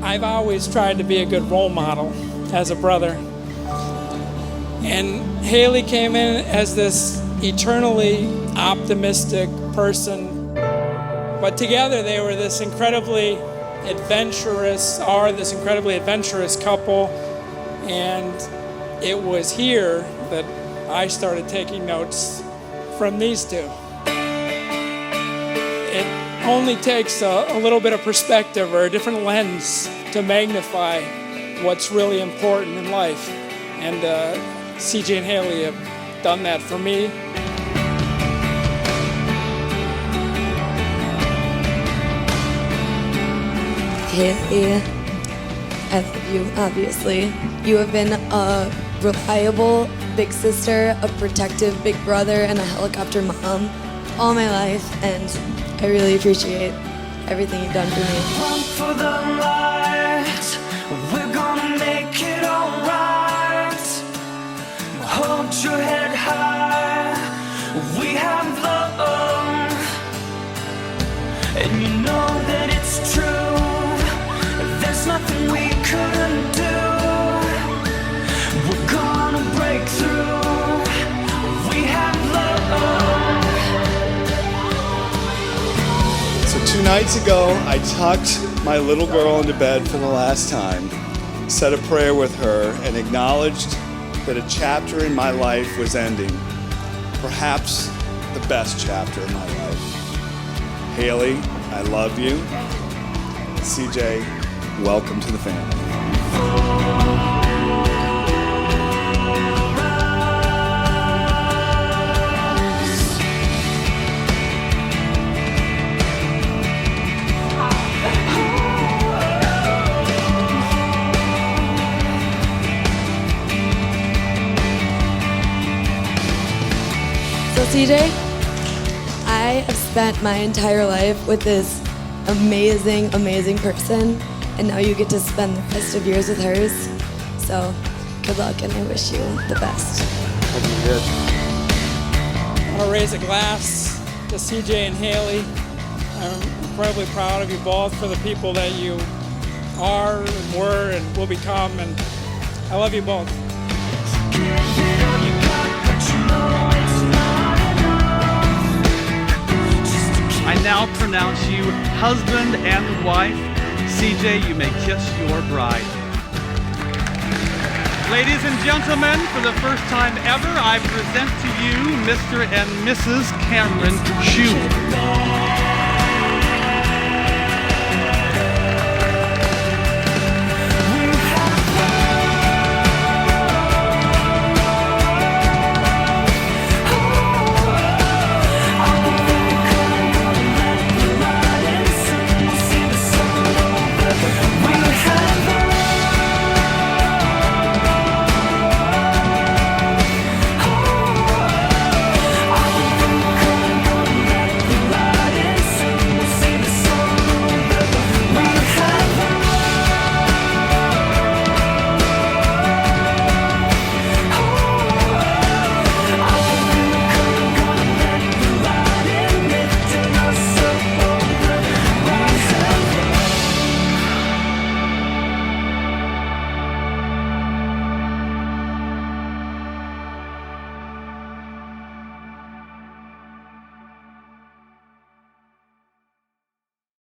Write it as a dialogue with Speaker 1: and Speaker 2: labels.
Speaker 1: I've always tried to be a good role model as a brother. And Haley came in as this eternally optimistic person. But together they were this incredibly adventurous couple. And it was here that I started taking notes from these two. It only takes a little bit of perspective or a different lens to magnify what's really important in life. And CJ and Haley have done that for me.
Speaker 2: Haley, I love you, obviously. You have been a reliable big sister, a protective big brother, and a helicopter mom all my life, and I really appreciate everything you've done for me.
Speaker 3: Run for the light, we're gonna make it alright. Hold your head high, we have love, and you know that it's true. There's nothing we couldn't do. We're gonna break through. We have love.
Speaker 4: So 2 nights ago, I tucked my little girl into bed for the last time, said a prayer with her, and acknowledged that a chapter in my life was ending. Perhaps the best chapter in my life. Haley, I love you. CJ, welcome to the family.
Speaker 2: So CJ, I have spent my entire life with this amazing, amazing person, and now you get to spend the rest of yours with hers. So good luck, and I wish you the best.
Speaker 4: Hope you're good.
Speaker 1: I want to raise a glass to CJ and Haley. I'm incredibly proud of you both for the people that you are and were and will become, and I love you both.
Speaker 5: I now pronounce you husband and wife. CJ, you may kiss your bride. Ladies and gentlemen, for the first time ever, I present to you Mr. and Mrs. Cameron Schuler.